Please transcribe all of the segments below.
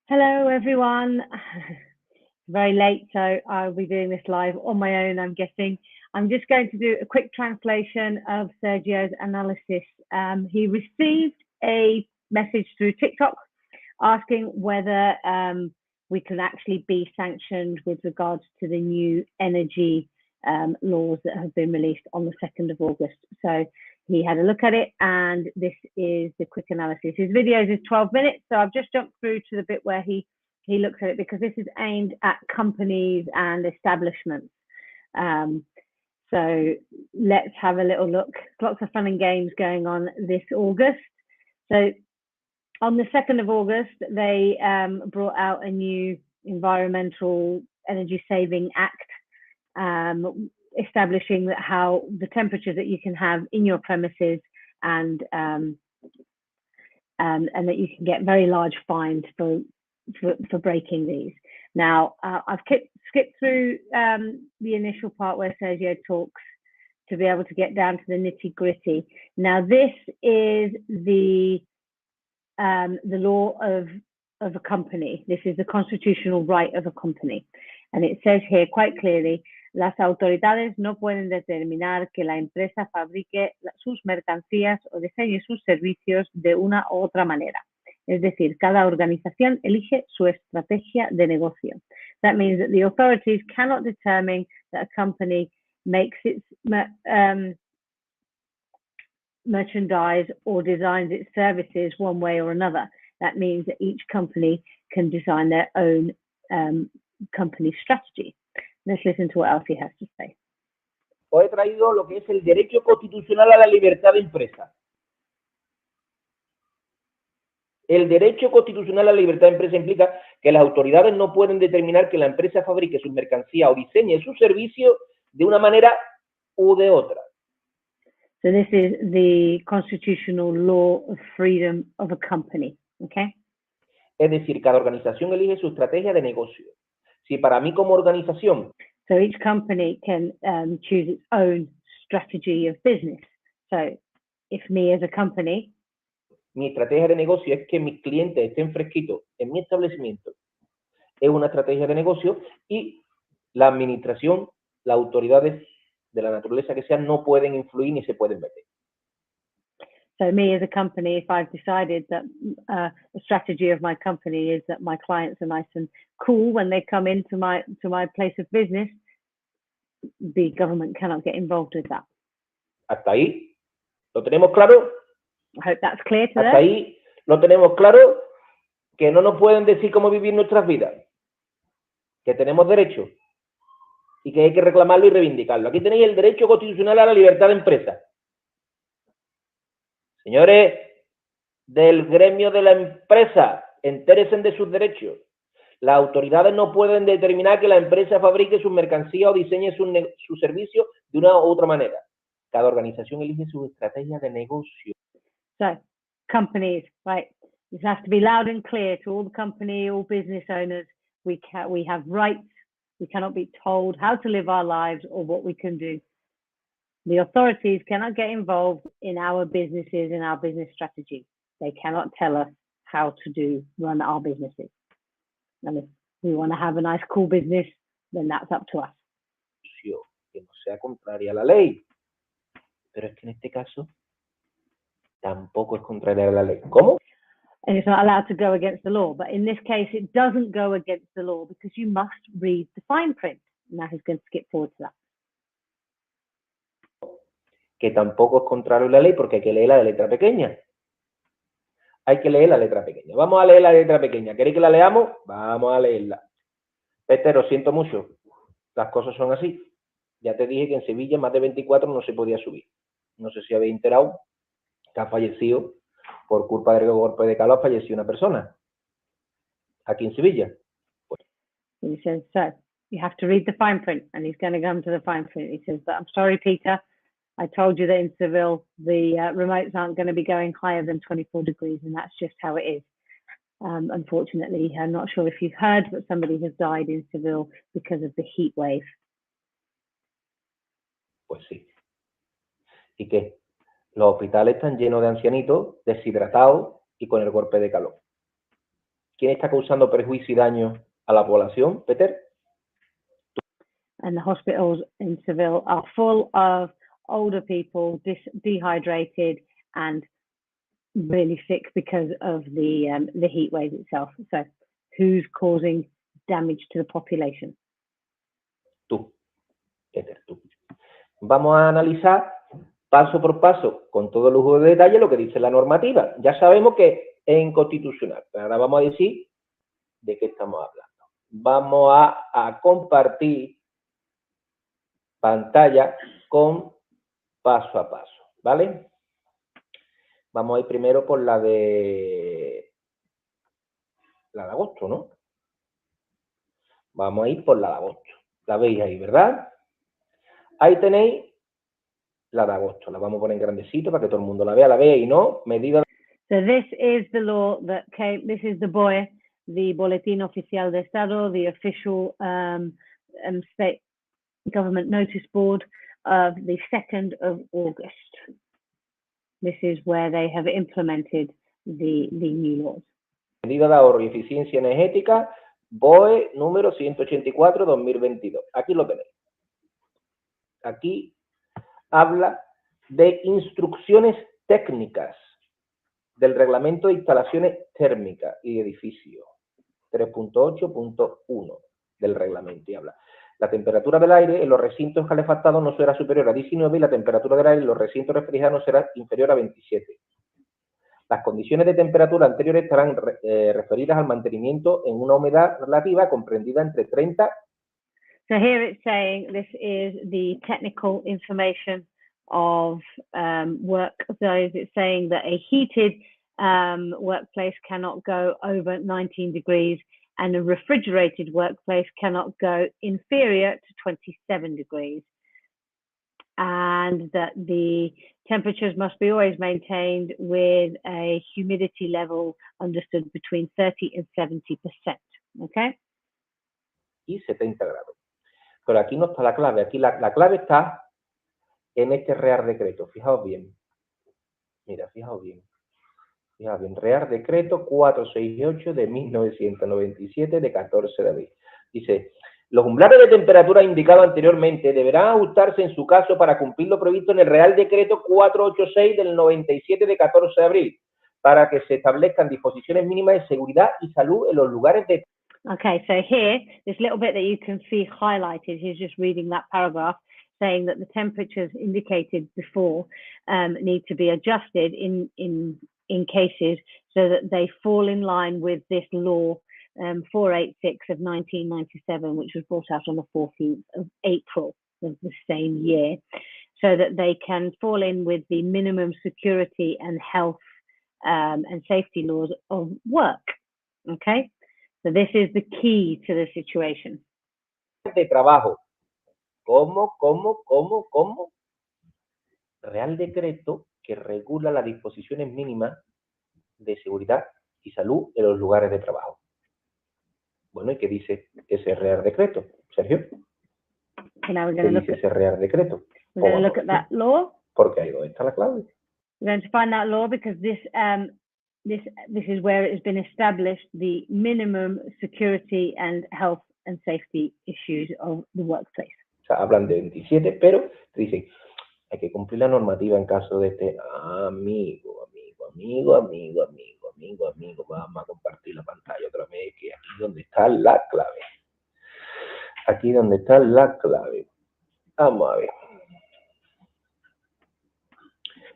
Hello, everyone. Very late, so I'll be doing this live on my own, I'm guessing. I'm just going to do a quick translation of Sergio's analysis. He received a message through TikTok asking whether we can actually be sanctioned with regards to the new energy laws that have been released on the 2nd of August. So he had a look at it, and this is the quick analysis. His videos is 12 minutes, so I've just jumped through to the bit where he looks at it because this is aimed at companies and establishments. So let's have a little look. Lots of fun and games going on this August. So on the 2nd of August, they brought out a new Environmental Energy Saving Act, establishing that how the temperatures that you can have in your premises and that you can get very large fines for breaking these. Now, I've skipped through the initial part where Sergio talks to be able to get down to the nitty gritty. Now, this is the law of a company. This is the constitutional right of a company. And it says here quite clearly, las autoridades no pueden determinar que la empresa fabrique sus mercancías o diseñe sus servicios de una u otra manera. Es decir, cada organización elige su estrategia de negocio. That means that the authorities cannot determine that a company makes its merchandise or designs its services one way or another. That means that each company can design their own company strategy. Let's listen to what else he has to say. Os he traído lo que es el derecho constitucional a la libertad de empresa. El derecho constitucional a la libertad de empresa implica que las autoridades no pueden determinar que la empresa fabrique sus mercancías o diseñe sus servicios de una manera u de otra. So this is the constitutional law of freedom of a company, okay? Es decir, cada organización elige su estrategia de negocio. Si para mí como organización, so each company can choose its own strategy of business. So if me as a company, mi estrategia de negocio es que mis clientes estén fresquitos en mi establecimiento, es una estrategia de negocio y la administración, las autoridades de la naturaleza que sean, no pueden influir ni se pueden meter. So me as a company, if I've decided that the strategy of my company is that my clients are nice and cool when they come into my place of business, the government cannot get involved with that. Hasta ahí, ¿lo tenemos claro? I hope that's clear to Hasta ahí, ¿lo tenemos claro? Que no nos pueden decir cómo vivir nuestras vidas, que tenemos derecho y que hay que reclamarlo y reivindicarlo. Aquí tenéis el derecho constitucional a la libertad de empresa. Señores del gremio de la empresa, entérense de sus derechos. Las autoridades no pueden determinar que la empresa fabrique sus mercancías o diseñe su servicio de una u otra manera. Cada organización elige su estrategia de negocio. So, companies, right? This has to be loud and clear to all the company, all business owners. We have rights. We cannot be told how to live our lives or what we can do. The authorities cannot get involved in our businesses and our business strategy. They cannot tell us how to run our businesses. And if we want to have a nice, cool business, then that's up to us. Que no sea contraria a la ley. Pero es que en este caso tampoco es contraria a la ley. ¿Cómo? And it's not allowed to go against the law. But in this case, it doesn't go against the law because you must read the fine print. Now he's going to skip forward to that. Que tampoco es contrario a la ley porque hay que leer la letra pequeña. Hay que leer la letra pequeña. Vamos a leer la letra pequeña. ¿Queréis que la leamos? Vamos a leerla. Peter, lo siento mucho. Las cosas son así. Ya te dije que en Sevilla más de 24 no se podía subir. No sé si habéis enterado que ha fallecido por culpa del golpe de calor, falleció una persona. Aquí en Sevilla. Pues. He says, so, you have to read the fine print. And he's going to come to the fine print. He says, but I'm sorry, Peter. I told you that in Seville, the remotes aren't going to be going higher than 24 degrees, and that's just how it is. Unfortunately, I'm not sure if you've heard, but somebody has died in Seville because of the heat wave. Pues sí. ¿Y qué? Los hospitales están llenos de ancianitos, deshidratados y con el golpe de calor. ¿Quién está causando perjuicio y daño a la población, Peter? And the hospitals in Seville are full of older people, dehydrated and really sick because of the heat wave itself. So, who's causing damage to the population? Tú, Peter, tú. Vamos a analizar paso por paso, con todo lujo de detalle, lo que dice la normativa. Ya sabemos que es inconstitucional, pero ahora vamos a decir de qué estamos hablando. Vamos a compartir pantalla con paso a paso, ¿vale? Vamos a ir primero por la de agosto, ¿no? Vamos a ir por la de agosto. La veis ahí, ¿verdad? Ahí tenéis la de agosto. La vamos a poner en grandecito para que todo el mundo la vea. La veis, ¿no? Medida. So this is the law that came, this is the BOE, the Boletín Oficial de Estado, the official state government notice board of the 2nd of August. This is where they have implemented the new laws. Medida de ahorro y eficiencia energética, BOE número 184-2022. Aquí lo tenéis. Aquí habla de instrucciones técnicas del reglamento de instalaciones térmicas y edificios. 3.8.1 del reglamento y habla. La temperatura del aire en los recintos calefactados no será superior a 19 y la temperatura del aire en los recintos refrigerados será inferior a 27. Las condiciones de temperatura anteriores estarán referidas al mantenimiento en una humedad relativa comprendida entre 30. So here it's saying this is the technical information of work. So it's saying that a heated workplace cannot go over 19 degrees and a refrigerated workplace cannot go inferior to 27 degrees. And that the temperatures must be always maintained with a humidity level understood between 30 and 70%. Okay? Y 70 grados. Pero aquí no está la clave. Aquí la clave está en este Real Decreto. Fijaos bien. Mira, fijaos bien. Fijaos bien. Real Decreto 468 de 1997 de 14 de abril. Dice, los umbrales de temperatura indicados anteriormente deberán ajustarse en su caso para cumplir lo previsto en el Real Decreto 486 del 97 de 14 de abril, para que se establezcan disposiciones mínimas de seguridad y salud en los lugares de... Okay, so here, this little bit that you can see highlighted, he's just reading that paragraph, saying that the temperatures indicated before need to be adjusted in cases so that they fall in line with this law 486 of 1997, which was brought out on the 14th of April of the same year, so that they can fall in with the minimum security and health and safety laws of work. Okay, so this is the key to the situation. De trabajo. ¿Cómo? Real Decreto que regula las disposiciones mínimas de seguridad y salud en los lugares de trabajo. Bueno, ¿y qué dice ese Real Decreto, Sergio? ¿Qué dice ese Real Decreto? We're going to look at that law. Porque ahí donde está la clave. We're going to find that law because this is where it has been established the minimum security and health and safety issues of the workplace. O sea, hablan de 27, pero te dicen, hay que cumplir la normativa en caso de este amigo. Vamos a compartir la pantalla otra vez, que aquí donde está la clave. Aquí donde está la clave. Vamos a ver.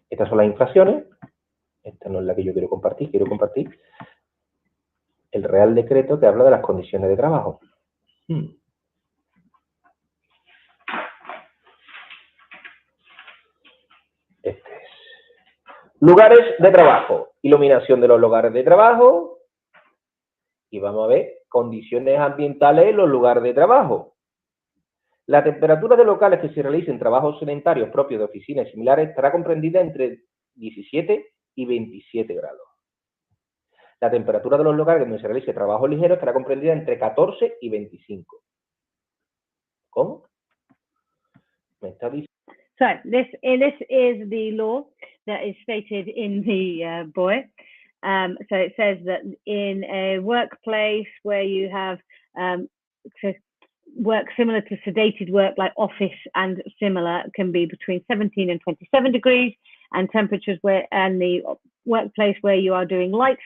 Estas son las infracciones. Esta no es la que yo quiero compartir. Quiero compartir el Real Decreto que habla de las condiciones de trabajo. Este es. Lugares de trabajo. Iluminación de los lugares de trabajo. Y vamos a ver condiciones ambientales en los lugares de trabajo. La temperatura de locales que se realicen trabajos sedentarios propios de oficinas y similares estará comprendida entre 17 y 27 grados. La temperatura de los locales donde se realice trabajo ligero estará comprendida entre 14 y 25. ¿Cómo? ¿Me está diciendo? So this is the law that is stated in the BOE, So it says that in a workplace where you have work similar to sedated work like office and similar can be between 17 and 27 degrees, and temperatures and the workplace where you are doing light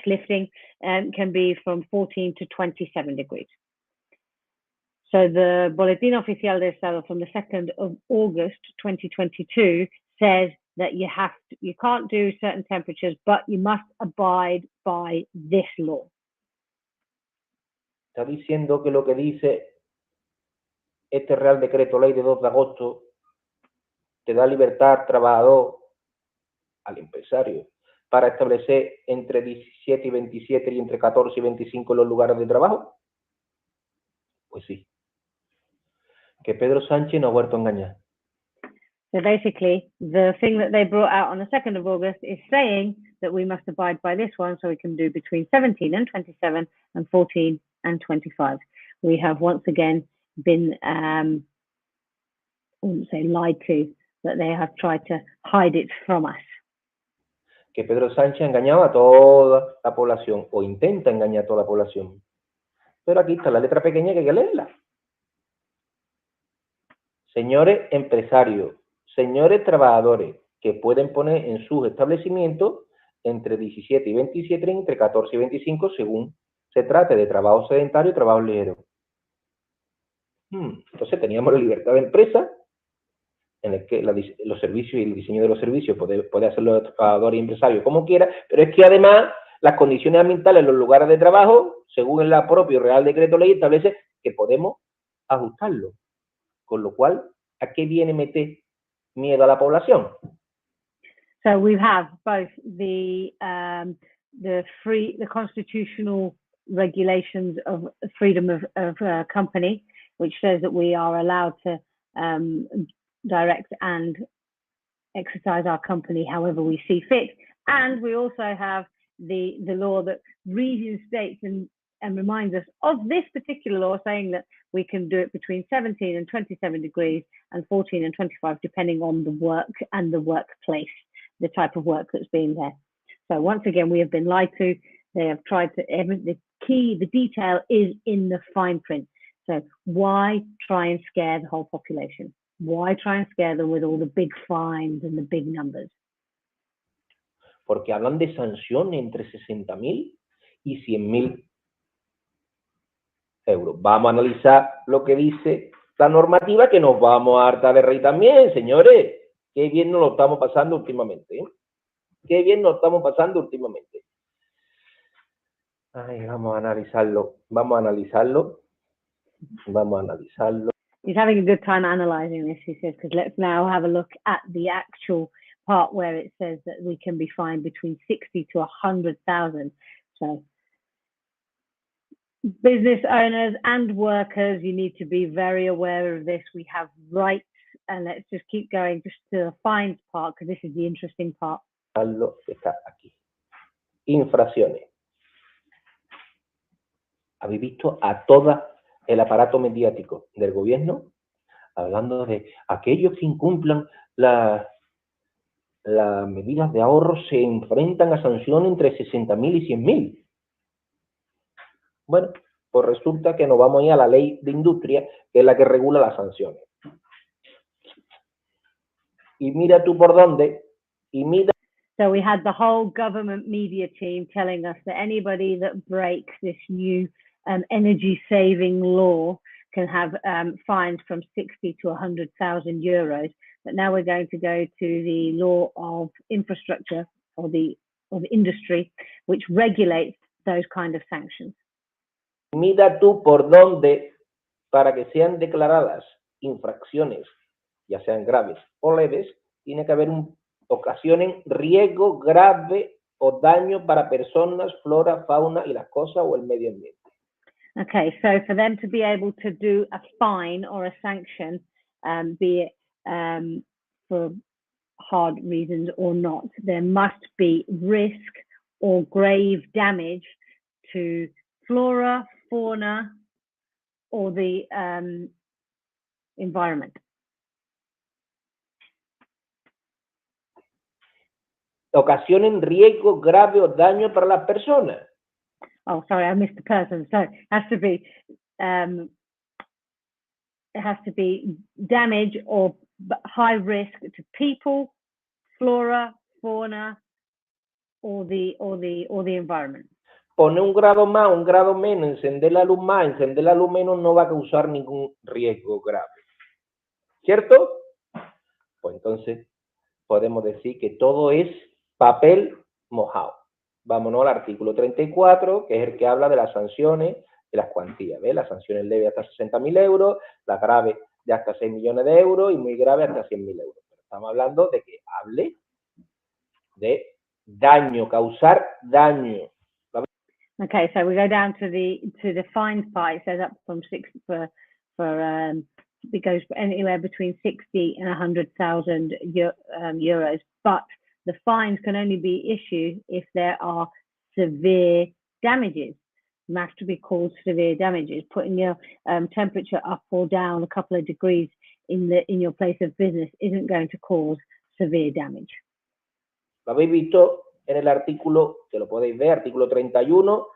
lifting can be from 14 to 27 degrees. So the Boletín Oficial de Estado from the 2nd of August 2022 says that you can't do certain temperatures, but you must abide by this law. Está diciendo que lo que dice este Real Decreto Ley de 2 de agosto te da libertad al trabajador, al empresario, para establecer entre 17 y 27 y entre 14 y 25 los lugares de trabajo. Pues sí. Que Pedro Sánchez nos ha vuelto a engañar. So basically, the thing that they brought out on the 2nd of August is saying that we must abide by this one, so we can do between 17 and 27 and 14 and 25. We have once again been, I wouldn't say lied to, but they have tried to hide it from us. Que Pedro Sánchez ha engañado a toda la población, o intenta engañar a toda la población. Pero aquí está la letra pequeña que hay que leerla. Señores empresarios, señores trabajadores, que pueden poner en sus establecimientos entre 17 y 27, entre 14 y 25, según se trate de trabajo sedentario y trabajo ligero. Entonces teníamos la libertad de empresa, en el que los servicios y el diseño de los servicios puede hacerlo el trabajador y empresario como quiera, pero es que además las condiciones ambientales en los lugares de trabajo, según el propio Real Decreto Ley, establece que podemos ajustarlo. Con lo cual, ¿a qué viene meter miedo a la población? So we have both the constitutional regulations of freedom of company, which says that we are allowed to direct and exercise our company however we see fit, and we also have the law that reinstates and reminds us of this particular law, saying that we can do it between 17 and 27 degrees and 14 and 25, depending on the work and the workplace, the type of work that's being there. So once again, we have been lied to. They have tried to, the detail is in the fine print. So why try and scare the whole population? Why try and scare them with all the big fines and the big numbers? Porque hablan de sanción entre 60.000 y 100.000 euros. Vamos a analizar lo que dice la normativa, que nos vamos a hartar de reír también, señores. Qué bien nos lo estamos pasando últimamente, ¿eh? Qué bien nos estamos pasando últimamente. Ay, vamos a analizarlo. He's having a good time analyzing this, he says, because let's now have a look at the actual part where it says that we can be fined between 60 to 100,000. So business owners and workers, you need to be very aware of this. We have rights, and let's just keep going just to the fines part, because this is the interesting part. Está aquí. Infracciones. Habéis visto a todo el aparato mediático del gobierno hablando de aquellos que incumplan las medidas de ahorro se enfrentan a sanciones entre 60.000 y 100.000. Bueno, pues resulta que nos vamos a ir a la ley de industria, que es la que regula las sanciones. Y mira tú por dónde, y mira. So we had the whole government media team telling us that anybody that breaks this new energy-saving law can have fines from 60 to 100,000 euros. But now we're going to go to the law of infrastructure, or of industry, which regulates those kind of sanctions. Mira tú por dónde, para que sean declaradas infracciones, ya sean graves o leves, tiene que haber ocasionen riesgo grave o daño para personas, flora, fauna y las cosas o el medio ambiente. Okay, so for them to be able to do a fine or a sanction, be it for hard reasons or not, there must be risk or grave damage to flora, fauna, or the environment. ocasionen riesgo grave o daño para las personas. Oh, sorry, I missed the person. So it has to be damage or high risk to people, flora, fauna, or the environment. Poner un grado más, un grado menos, encender la luz más, encender la luz menos no va a causar ningún riesgo grave. ¿Cierto? Pues entonces podemos decir que todo es papel mojado. Vámonos al artículo 34, que es el que habla de las sanciones y las cuantías. ¿Ves? Las sanciones leves hasta 60.000 euros, las graves de hasta 6 millones de euros y muy graves hasta 100.000 euros. Pero estamos hablando de que hable de daño, causar daño. Okay, so we go down to the fines part. It says up from 6 it goes anywhere between 60 and 100,000 euros, but the fines can only be issued if there are severe damages. They have to be called severe damages. Putting your temperature up or down a couple of degrees in your place of business isn't going to cause severe damage. Lo habéis visto en el artículo, que lo podéis ver, artículo 31,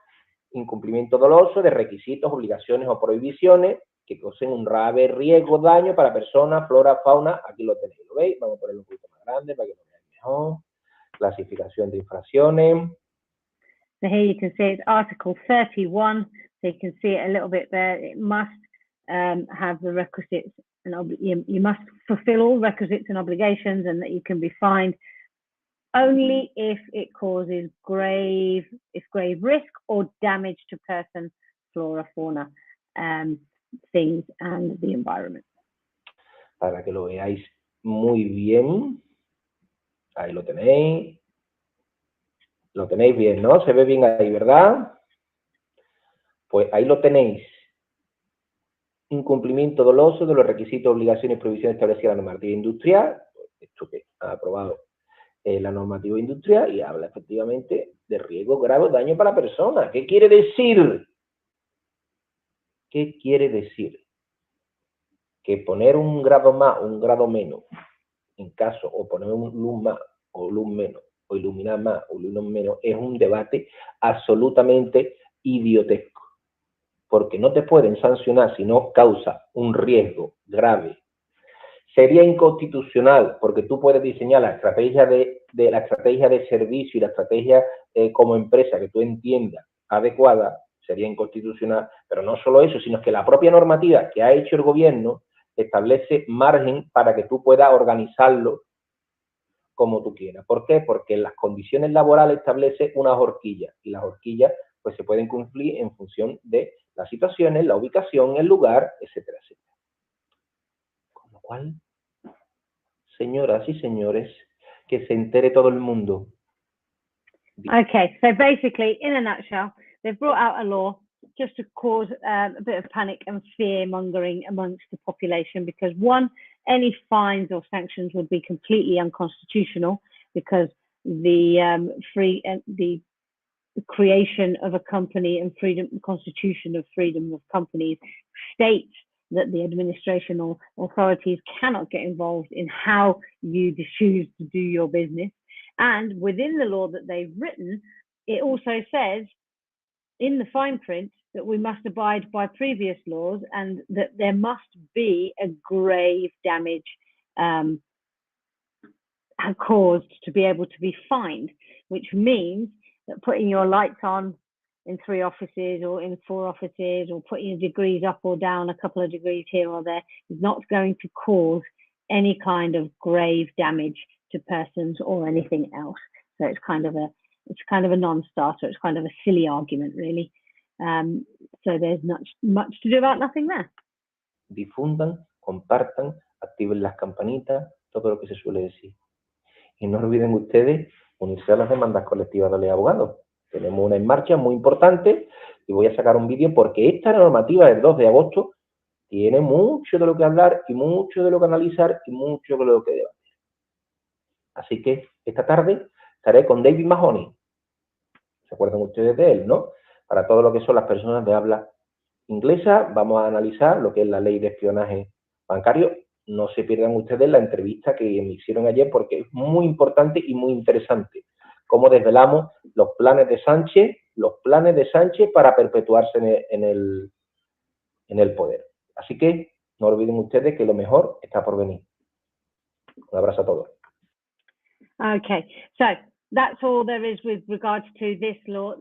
incumplimiento doloso de requisitos, obligaciones o prohibiciones que causen un grave riesgo, daño para personas, flora, fauna. Aquí lo tenéis, ¿lo veis? Vamos a ponerlo un poquito más grande para que lo veáis mejor. Clasificación de infracciones. So here you can see it's Article 31. So you can see it a little bit there. It must have the requisites, and you must fulfill all requisites and obligations, and that you can be fined only if it causes grave risk or damage to person, flora, fauna, things, and the environment. Para que lo veáis muy bien. Ahí lo tenéis. Lo tenéis bien, ¿no? Se ve bien ahí, ¿verdad? Pues ahí lo tenéis. Incumplimiento doloso de los requisitos, obligaciones y prohibiciones establecidas en la normativa industrial. Esto que ha aprobado la normativa industrial y habla efectivamente de riesgo grave o daño para la persona. ¿Qué quiere decir? ¿Qué quiere decir? Que poner un grado más o un grado menos, en caso, o poner un luz más o luz menos, o iluminar más o iluminar menos, es un debate absolutamente idiotesco. Porque no te pueden sancionar si no causa un riesgo grave. Sería inconstitucional porque tú puedes diseñar la estrategia la estrategia de servicio y la estrategia como empresa que tú entiendas adecuada, sería inconstitucional, pero no solo eso, sino que la propia normativa que ha hecho el gobierno establece margen para que tú puedas organizarlo como tú quieras. ¿Por qué? Porque en las condiciones laborales establece unas horquillas y las horquillas pues se pueden cumplir en función de las situaciones, la ubicación, el lugar, etcétera, etcétera. Con lo cual, señoras y señores, que se entere todo el mundo. Okay, so basically, in a nutshell, they've brought out a law just to cause a bit of panic and fear-mongering amongst the population because, one, any fines or sanctions would be completely unconstitutional because the creation of a company and constitution of freedom of companies states that the administration or authorities cannot get involved in how you choose to do your business. And within the law that they've written, it also says in the fine print that we must abide by previous laws and that there must be a grave damage caused to be able to be fined, which means that putting your lights on in 3 offices or in 4 offices or putting your degrees up or down a couple of degrees here or there is not going to cause any kind of grave damage to persons or anything else. So it's kind of a non-starter. It's kind of a silly argument, really. So there's much to do about nothing there. Difundan, compartan, activen las campanitas, todo lo que se suele decir. Y no olviden ustedes unirse a las demandas colectivas de los abogados. Tenemos una en marcha muy importante y voy a sacar un vídeo porque esta normativa del 2 de agosto tiene mucho de lo que hablar y mucho de lo que analizar y mucho de lo que debatir. Así que esta tarde estaré con David Mahoney. ¿Se acuerdan ustedes de él, no? Para todo lo que son las personas de habla inglesa, vamos a analizar lo que es la ley de espionaje bancario no se pierdan ustedes la entrevista que me hicieron ayer porque es muy importante y muy interesante. Cómo desvelamos los planes de Sánchez para perpetuarse en el poder. Así que no olviden ustedes que lo mejor está por venir. Un abrazo a todos. Okay, so that's all there is with regards to this law.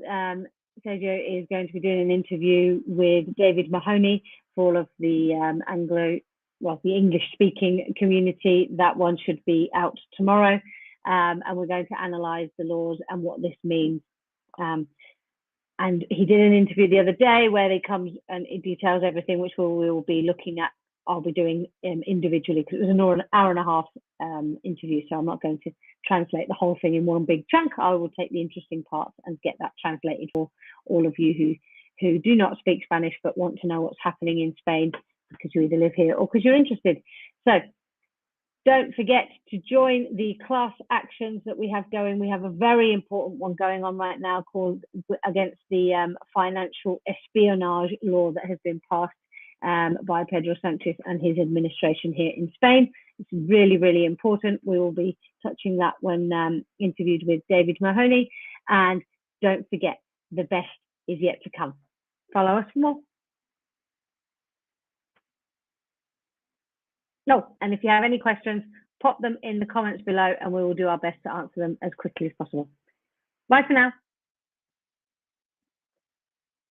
Sergio is going to be doing an interview with David Mahoney for all of the the English-speaking community. That one should be out tomorrow, and we're going to analyse the laws and what this means. And he did an interview the other day where he comes and it details everything, which we will be looking at. I'll be doing individually because it was an hour and a half interview, so I'm not going to translate the whole thing in one big chunk. I will take the interesting parts and get that translated for all of you who do not speak Spanish but want to know what's happening in Spain because you either live here or because you're interested. So don't forget to join the class actions that we have going. We have a very important one going on right now called against the financial espionage law that has been passed by Pedro Sanchez and his administration here in Spain. It's really, really important. We will be touching that when interviewed with David Mahoney. And don't forget, the best is yet to come. Follow us for more. No, and if you have any questions, pop them in the comments below and we will do our best to answer them as quickly as possible. Bye for now.